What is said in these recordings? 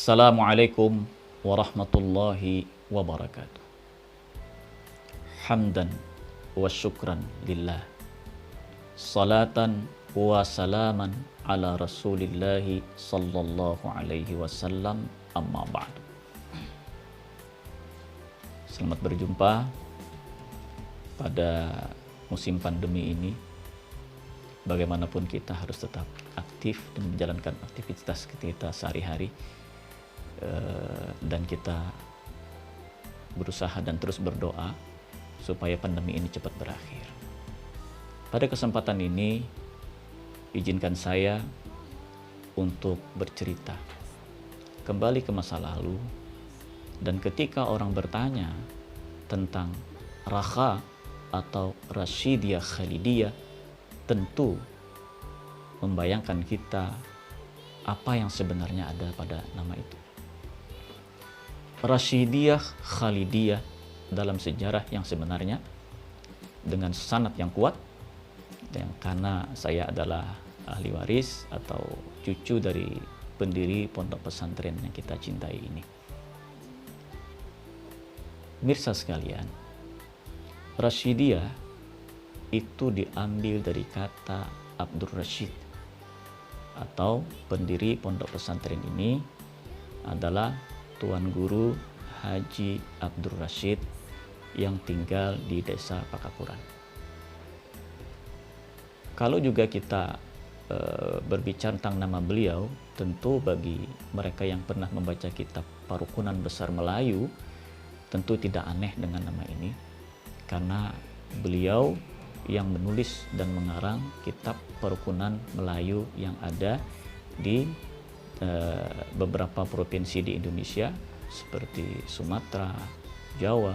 Assalamualaikum warahmatullahi wabarakatuh. Hamdan wa syukran lillah. Salatan wa salaman ala rasulillahi sallallahu alaihi wasallam, amma ba'du. Selamat berjumpa pada musim pandemi ini. Bagaimanapun kita harus tetap aktif dan menjalankan aktivitas kita sehari-hari, dan kita berusaha dan terus berdoa supaya pandemi ini cepat berakhir. Pada kesempatan ini, izinkan saya untuk bercerita kembali ke masa lalu, dan ketika orang bertanya tentang Rakha atau Rasyidiyah Khalidiyah, tentu membayangkan kita apa yang sebenarnya ada pada nama itu. Rasyidiyah Khalidiyah dalam sejarah yang sebenarnya dengan sanad yang kuat, dan karena saya adalah ahli waris atau cucu dari pendiri pondok pesantren yang kita cintai ini. Mirsa sekalian, Rasyidiyah itu diambil dari kata Abdur Rasyid, atau pendiri pondok pesantren ini adalah Tuan Guru Haji Abdur Rasyid yang tinggal di desa Pakapuran. Kalau juga kita berbicara tentang nama beliau, tentu bagi mereka yang pernah membaca kitab Parukunan Besar Melayu, tentu tidak aneh dengan nama ini, karena beliau yang menulis dan mengarang kitab Parukunan Melayu yang ada di beberapa provinsi di Indonesia seperti Sumatera, Jawa,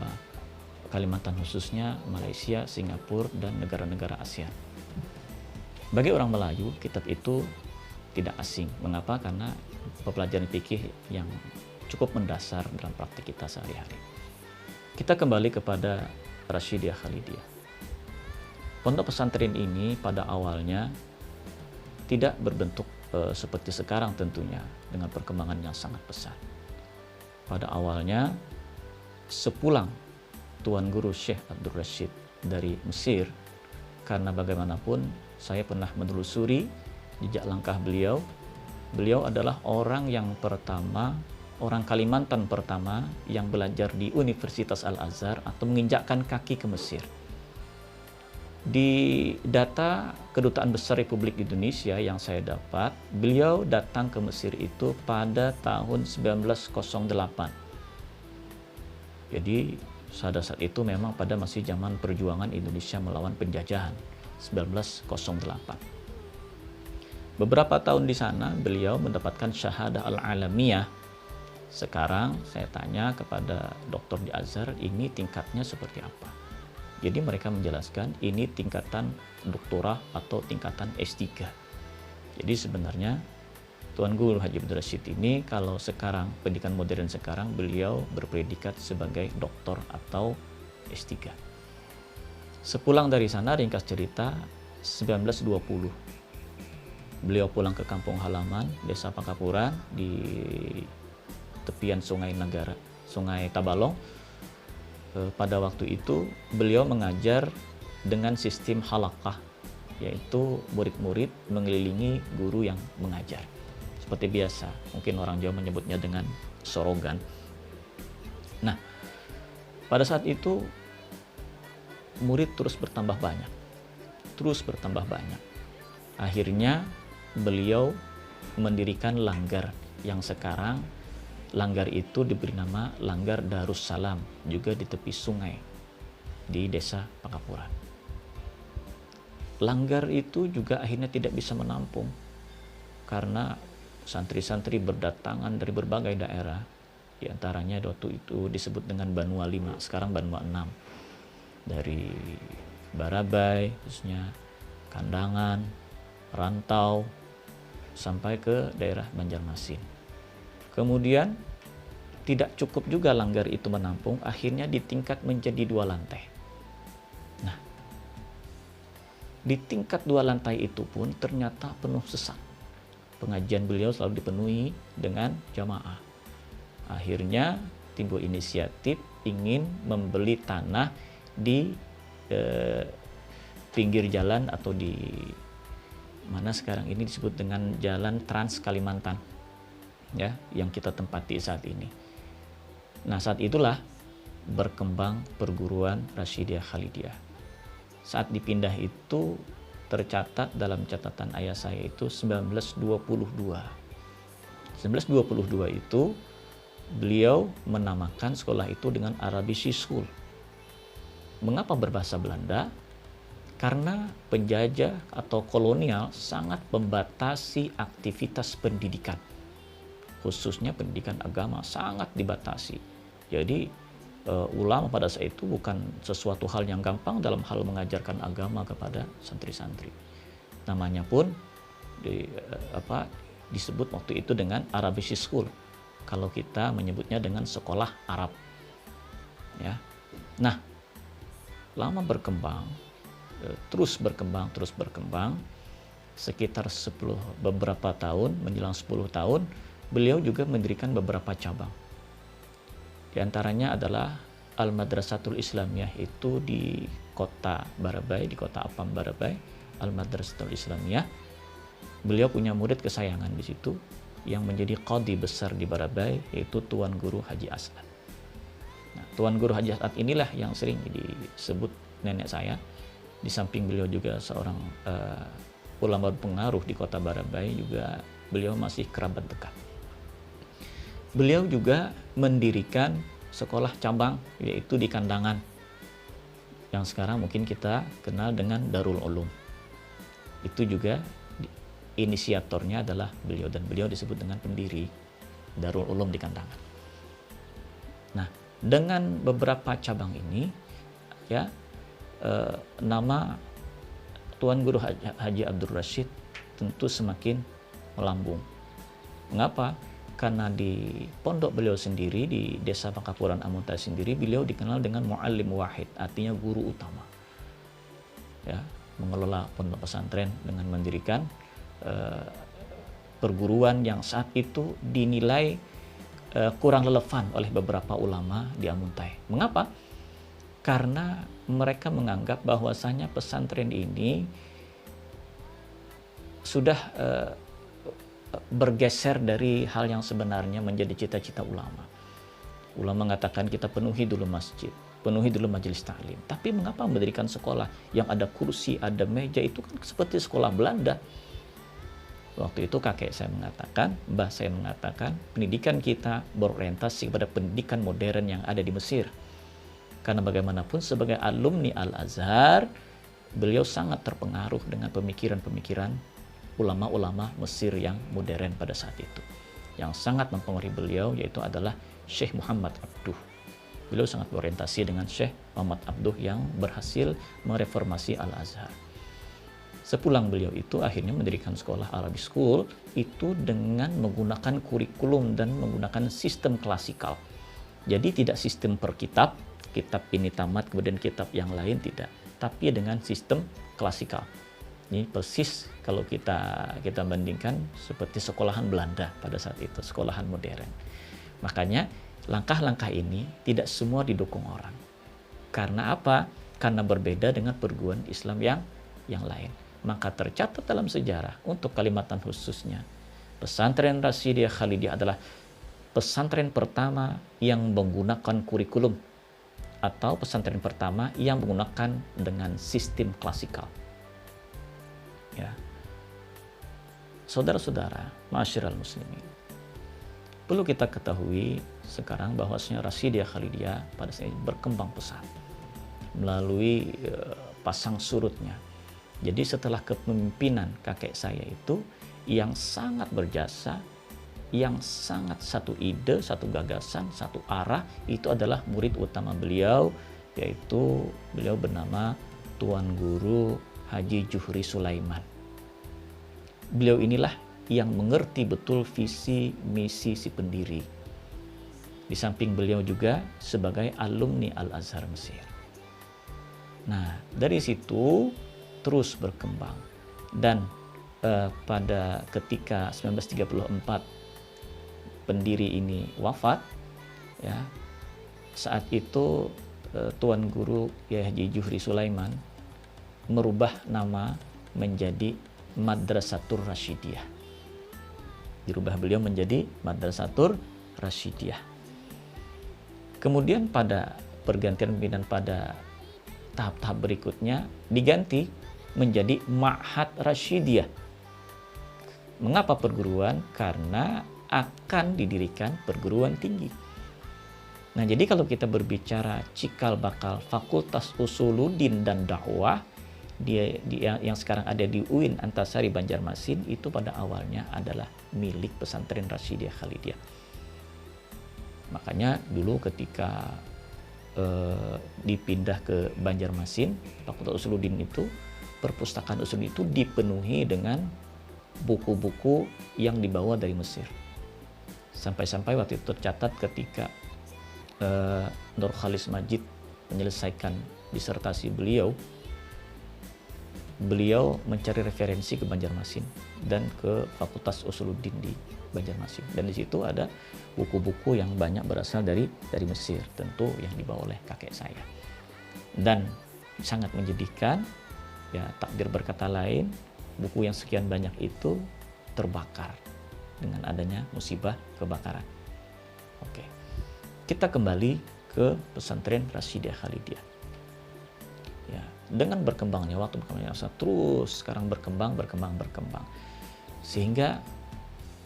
Kalimantan khususnya, Malaysia, Singapura, dan negara-negara ASEAN. Bagi orang Melayu, kitab itu tidak asing. Mengapa? Karena pepelajaran fikih yang cukup mendasar dalam praktik kita sehari-hari. Kita kembali kepada Rasyidiyah Khalidiyah. Pondok pesantren ini pada awalnya tidak berbentuk seperti sekarang tentunya, dengan perkembangan yang sangat pesat. Pada awalnya, sepulang Tuan Guru Syekh Abdur Rasyid dari Mesir, karena bagaimanapun saya pernah menelusuri jejak langkah beliau. Beliau adalah orang yang pertama, orang Kalimantan pertama yang belajar di Universitas Al-Azhar atau menginjakkan kaki ke Mesir. Di data Kedutaan Besar Republik Indonesia yang saya dapat, beliau datang ke Mesir itu pada tahun 1908. Jadi pada saat itu memang pada masih zaman perjuangan Indonesia melawan penjajahan, 1908. Beberapa tahun di sana beliau mendapatkan syahadah al-alamiyah. Sekarang saya tanya kepada dokter di Azhar, ini tingkatnya seperti apa? Jadi mereka menjelaskan ini tingkatan doktorah atau tingkatan S3. Jadi sebenarnya Tuan Guru Haji Abdur Rasyid ini, kalau sekarang pendidikan modern sekarang, beliau berpredikat sebagai doktor atau S3. Sepulang dari sana, ringkas cerita, 1920 beliau pulang ke kampung halaman desa Pakapuran di tepian Sungai Negara, Sungai Tabalong. Pada waktu itu beliau mengajar dengan sistem halaqah, yaitu murid-murid mengelilingi guru yang mengajar. Seperti biasa, mungkin orang Jawa menyebutnya dengan sorogan. Nah, pada saat itu murid terus bertambah banyak. Akhirnya beliau mendirikan langgar yang sekarang langgar itu diberi nama Langgar Darussalam, juga di tepi sungai di desa Pakapuran. Langgar itu juga akhirnya tidak bisa menampung karena santri-santri berdatangan dari berbagai daerah. Di antaranya waktu itu disebut dengan Banua 5, sekarang Banua 6. Dari Barabai, khususnya Kandangan, Rantau, sampai ke daerah Banjarmasin. Kemudian tidak cukup juga langgar itu menampung, akhirnya ditingkat menjadi 2 lantai. Nah, di tingkat 2 lantai itu pun ternyata penuh sesak. Pengajian beliau selalu dipenuhi dengan jamaah. Akhirnya timbul inisiatif ingin membeli tanah di pinggir jalan atau di mana sekarang ini disebut dengan Jalan Trans Kalimantan, ya, yang kita tempati saat ini. Nah, saat itulah berkembang perguruan Rasyidiyah Khalidiyah. Saat dipindah itu tercatat dalam catatan ayah saya itu 1922. 1922 itu beliau menamakan sekolah itu dengan Arabic School. Mengapa berbahasa Belanda? Karena penjajah atau kolonial sangat membatasi aktivitas pendidikan. Khususnya pendidikan agama sangat dibatasi. Jadi ulama pada saat itu bukan sesuatu hal yang gampang dalam hal mengajarkan agama kepada santri-santri. Namanya pun disebut waktu itu dengan Arabic School. Kalau kita menyebutnya dengan sekolah Arab. Ya. Nah, lama berkembang, terus berkembang, sekitar beberapa tahun, menjelang 10 tahun, beliau juga mendirikan beberapa cabang. Di antaranya adalah Al-Madrasatul Islamiyah itu di kota Barabai, di kota Apam Barabai, Al-Madrasatul Islamiyah. Beliau punya murid kesayangan di situ yang menjadi qadhi besar di Barabai, yaitu Tuan Guru Haji As'ad. Nah, Tuan Guru Haji As'ad inilah yang sering disebut nenek saya. Di samping beliau juga seorang ulama pengaruh di kota Barabai, juga beliau masih kerabat dekat. Beliau juga mendirikan sekolah cabang, yaitu di Kandangan, yang sekarang mungkin kita kenal dengan Darul Ulum. Itu juga inisiatornya adalah beliau, dan beliau disebut dengan pendiri Darul Ulum di Kandangan. Nah, dengan beberapa cabang ini, ya, nama Tuan Guru Haji Abdul Rashid tentu semakin melambung. Mengapa? Karena di pondok beliau sendiri, di desa Pangkapuran Amuntai sendiri, beliau dikenal dengan mu'allim wahid, artinya guru utama. Ya, mengelola pondok pesantren dengan mendirikan perguruan yang saat itu dinilai kurang relevan oleh beberapa ulama di Amuntai. Mengapa? Karena mereka menganggap bahwasanya pesantren ini sudah bergeser dari hal yang sebenarnya menjadi cita-cita ulama. Ulama mengatakan kita penuhi dulu masjid, penuhi dulu majelis taklim. Tapi mengapa mendirikan sekolah yang ada kursi, ada meja, itu kan seperti sekolah Belanda. Waktu itu kakek saya mengatakan, mbah saya mengatakan, pendidikan kita berorientasi kepada pendidikan modern yang ada di Mesir. Karena bagaimanapun sebagai alumni Al-Azhar, beliau sangat terpengaruh dengan pemikiran-pemikiran ulama-ulama Mesir yang modern pada saat itu. Yang sangat mempengaruhi beliau yaitu adalah Syekh Muhammad Abduh. Beliau sangat berorientasi dengan Syekh Muhammad Abduh yang berhasil mereformasi Al-Azhar. Sepulang beliau itu akhirnya mendirikan sekolah Arabic School itu dengan menggunakan kurikulum dan menggunakan sistem klasikal. Jadi tidak sistem per kitab ini tamat kemudian kitab yang lain, tidak, tapi dengan sistem klasikal. Ini persis kalau kita bandingkan seperti sekolahan Belanda pada saat itu, sekolahan modern. Makanya langkah-langkah ini tidak semua didukung orang. Karena apa? Karena berbeda dengan perguruan Islam yang lain. Maka tercatat dalam sejarah untuk Kalimantan khususnya, pesantren Rasyidiyah Khalidiyah adalah pesantren pertama yang menggunakan kurikulum atau pesantren pertama yang menggunakan dengan sistem klasikal. Ya. Saudara-saudara, ma'asyiral muslimin, perlu kita ketahui sekarang bahwasanya Rasyidiyah Khalidiyah pada saat ini berkembang pesat melalui pasang surutnya. Jadi setelah kepemimpinan kakek saya itu yang sangat berjasa, yang sangat satu ide, satu gagasan, satu arah, itu adalah murid utama beliau, yaitu beliau bernama Tuan Guru Haji Juhri Sulaiman. Beliau inilah yang mengerti betul visi misi si pendiri. Di samping beliau juga sebagai alumni Al-Azhar Mesir. Nah, dari situ terus berkembang. Dan pada ketika 1934 pendiri ini wafat, ya. Saat itu Tuan Guru Kiai Haji Juhri Sulaiman merubah nama menjadi Madrasatur Rasyidiyah. Dirubah beliau menjadi Madrasatur Rasyidiyah. Kemudian pada pergantian pimpinan pada tahap-tahap berikutnya diganti menjadi Ma'had Rasyidiyah. Mengapa perguruan? Karena akan didirikan perguruan tinggi. Nah, jadi kalau kita berbicara cikal bakal Fakultas Usuluddin dan Dakwah yang sekarang ada di UIN Antasari Banjarmasin, itu pada awalnya adalah milik Pesantren Rasyidiyah Khalidiyah. Makanya dulu ketika dipindah ke Banjarmasin, Fakultas Usuluddin itu, perpustakaan Usuluddin itu dipenuhi dengan buku-buku yang dibawa dari Mesir. Sampai-sampai waktu itu tercatat ketika Nur Khalis Majid menyelesaikan disertasi beliau mencari referensi ke Banjarmasin dan ke Fakultas Usuluddin di Banjarmasin, dan di situ ada buku-buku yang banyak berasal dari Mesir, tentu yang dibawa oleh kakek saya. Dan sangat menyedihkan, ya, takdir berkata lain, buku yang sekian banyak itu terbakar dengan adanya musibah kebakaran. Oke. Kita kembali ke Pesantren Rasyidiyah Khalidiyah. Ya, dengan berkembangnya waktu, berkembangnya terus sekarang berkembang. Sehingga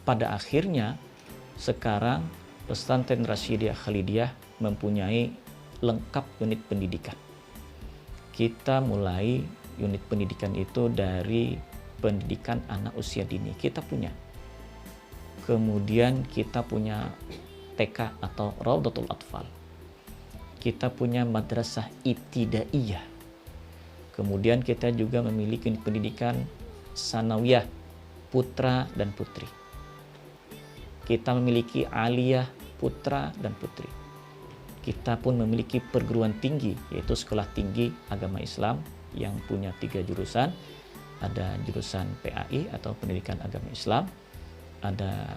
pada akhirnya sekarang Pesantren Rasyidiyah Khalidiyah mempunyai lengkap unit pendidikan. Kita mulai unit pendidikan itu dari pendidikan anak usia dini, kita punya. Kemudian kita punya TK atau Raudatul Atfal. Kita punya madrasah ibtidaiyah. Kemudian kita juga memiliki pendidikan sanawiyah putra dan putri. Kita memiliki aliyah putra dan putri. Kita pun memiliki perguruan tinggi, yaitu Sekolah Tinggi Agama Islam yang punya 3 jurusan. Ada jurusan PAI atau Pendidikan Agama Islam, ada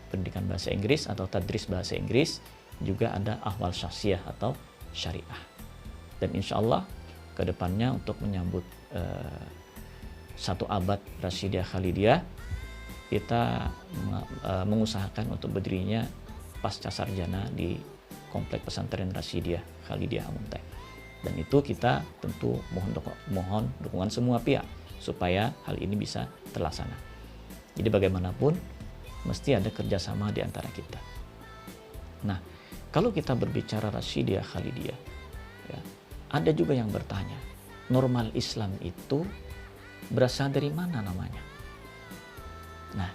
pendidikan bahasa Inggris atau tadris bahasa Inggris, juga ada ahwal syakhsiyah atau syariah. Dan insya Allah ke depannya untuk menyambut 1 abad Rasyidiyah Khalidiyah, kita mengusahakan untuk berdirinya pasca sarjana di Komplek Pesantren Rasyidiyah Khalidiyah Amuntai. Dan itu kita tentu mohon dukungan semua pihak supaya hal ini bisa terlaksana. Jadi bagaimanapun mesti ada kerjasama di antara kita. Nah, kalau kita berbicara Rasyidiyah Khalidiyah, ya, ada juga yang bertanya, normal Islam itu berasal dari mana namanya? Nah,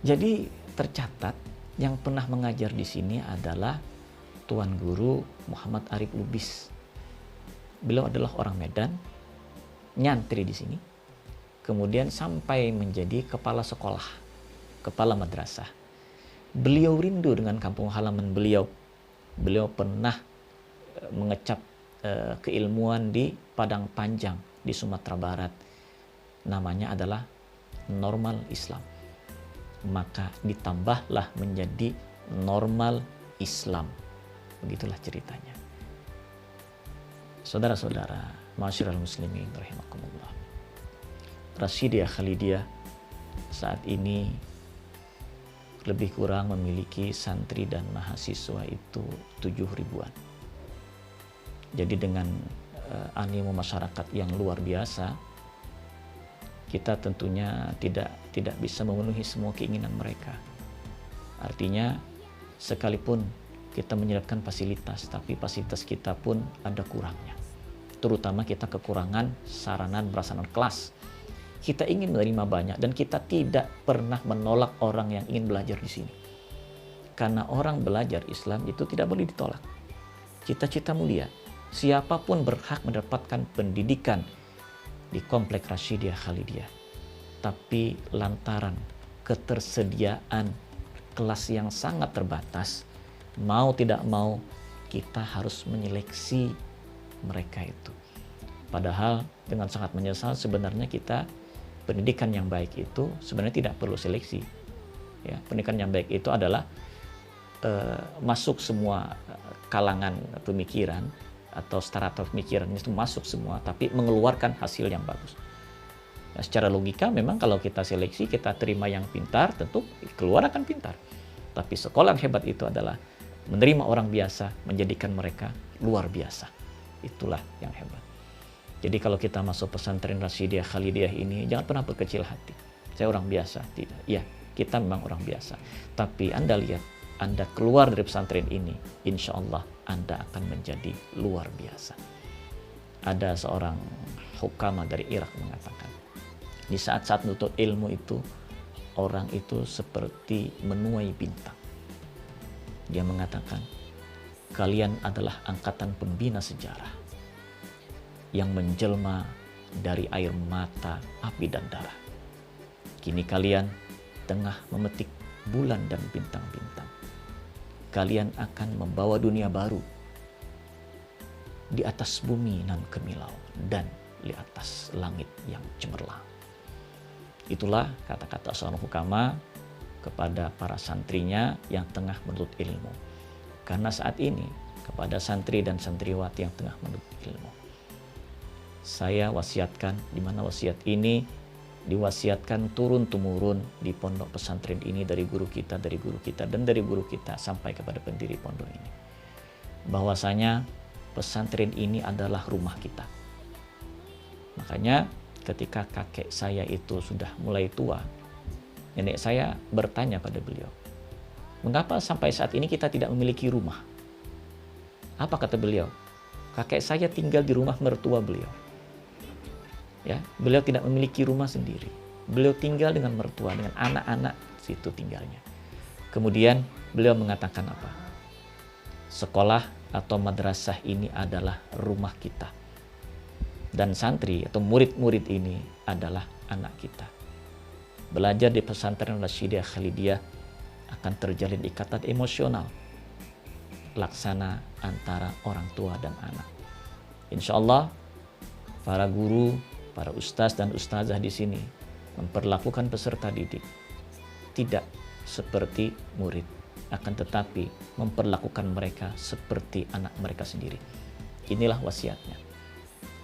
jadi tercatat yang pernah mengajar di sini adalah Tuan Guru Muhammad Arif Lubis. Beliau adalah orang Medan, nyantri di sini, kemudian sampai menjadi kepala sekolah, kepala madrasah. Beliau rindu dengan kampung halaman beliau. Beliau pernah mengecap keilmuan di Padang Panjang di Sumatera Barat. Namanya adalah Normal Islam. Maka ditambahlah menjadi Normal Islam. Begitulah ceritanya. Saudara-saudara, ma'asyiral muslimin rahimakumullah. Rasyidiyah Khalidiyah saat ini lebih kurang memiliki santri dan mahasiswa itu 7 ribuan. Jadi dengan animo masyarakat yang luar biasa, kita tentunya tidak bisa memenuhi semua keinginan mereka. Artinya sekalipun kita menyiapkan fasilitas, tapi fasilitas kita pun ada kurangnya. Terutama kita kekurangan sarana dan prasarana kelas. Kita ingin menerima banyak dan kita tidak pernah menolak orang yang ingin belajar di sini. Karena orang belajar Islam itu tidak boleh ditolak. Cita-cita mulia. Siapapun berhak mendapatkan pendidikan di Komplek Rasyidiyah Khalidiyah. Tapi lantaran ketersediaan kelas yang sangat terbatas, mau tidak mau kita harus menyeleksi mereka itu. Padahal dengan sangat menyesal sebenarnya kita pendidikan yang baik itu sebenarnya tidak perlu seleksi. Ya, pendidikan yang baik itu adalah masuk semua kalangan pemikiran atau strata pemikiran itu masuk semua, tapi mengeluarkan hasil yang bagus. Nah, secara logika memang kalau kita seleksi, kita terima yang pintar, tentu keluar akan pintar. Tapi sekolah yang hebat itu adalah menerima orang biasa, menjadikan mereka luar biasa. Itulah yang hebat. Jadi kalau kita masuk pesantren Rasyidiyah Khalidiyah ini, jangan pernah berkecil hati. Saya orang biasa. Tidak. Ya, kita memang orang biasa. Tapi Anda lihat, Anda keluar dari pesantren ini, insya Allah Anda akan menjadi luar biasa. Ada seorang hukama dari Irak mengatakan, di saat-saat menuntut ilmu itu, orang itu seperti menuai bintang. Dia mengatakan, kalian adalah angkatan pembina sejarah yang menjelma dari air mata, api dan darah. Kini kalian tengah memetik bulan dan bintang-bintang. Kalian akan membawa dunia baru di atas bumi nan kemilau dan di atas langit yang cemerlang. Itulah kata-kata seorang hukama kepada para santrinya yang tengah menuntut ilmu. Karena saat ini kepada santri dan santriwati yang tengah menuntut ilmu, saya wasiatkan, di mana wasiat ini diwasiatkan turun-temurun di pondok pesantren ini dari guru kita, dan dari guru kita sampai kepada pendiri pondok ini. Bahwasanya pesantren ini adalah rumah kita. Makanya ketika kakek saya itu sudah mulai tua, nenek saya bertanya pada beliau, mengapa sampai saat ini kita tidak memiliki rumah? Apa kata beliau? Kakek saya tinggal di rumah mertua beliau. Ya, beliau tidak memiliki rumah sendiri. Beliau tinggal dengan mertua, dengan anak-anak situ tinggalnya. Kemudian beliau mengatakan apa? Sekolah atau madrasah ini adalah rumah kita. Dan santri atau murid-murid ini adalah anak kita. Belajar di pesantren Rasyidiyah Khalidiyah akan terjalin ikatan emosional laksana antara orang tua dan anak. Insya Allah para guru, para ustaz dan ustazah di sini memperlakukan peserta didik tidak seperti murid, akan tetapi memperlakukan mereka seperti anak mereka sendiri. Inilah wasiatnya.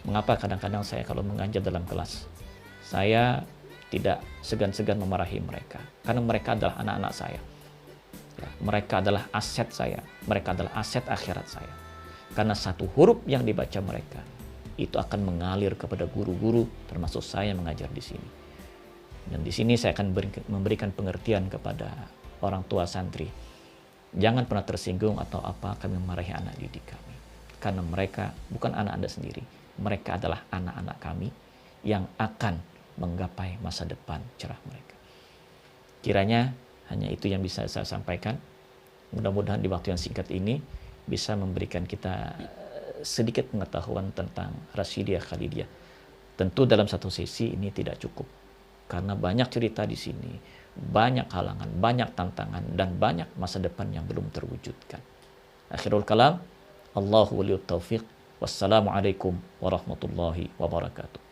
Mengapa kadang-kadang saya kalau mengajar dalam kelas, saya tidak segan-segan memarahi mereka, karena mereka adalah anak-anak saya. Ya, mereka adalah aset saya, mereka adalah aset akhirat saya. Karena satu huruf yang dibaca mereka itu akan mengalir kepada guru-guru, termasuk saya yang mengajar di sini. Dan di sini saya akan memberikan pengertian kepada orang tua santri. Jangan pernah tersinggung atau apa kami memarahi anak didik kami. Karena mereka bukan anak Anda sendiri. Mereka adalah anak-anak kami yang akan menggapai masa depan cerah mereka. Kiranya hanya itu yang bisa saya sampaikan. Mudah-mudahan di waktu yang singkat ini bisa memberikan kita sedikit pengetahuan tentang Rasyidiyah Khalidiyah. Tentu dalam satu sesi ini tidak cukup, karena banyak cerita di sini, banyak halangan, banyak tantangan, dan banyak masa depan yang belum terwujudkan. Akhirul kalam, Allahu waliyut taufiq. Wassalamualaikum warahmatullahi wabarakatuh.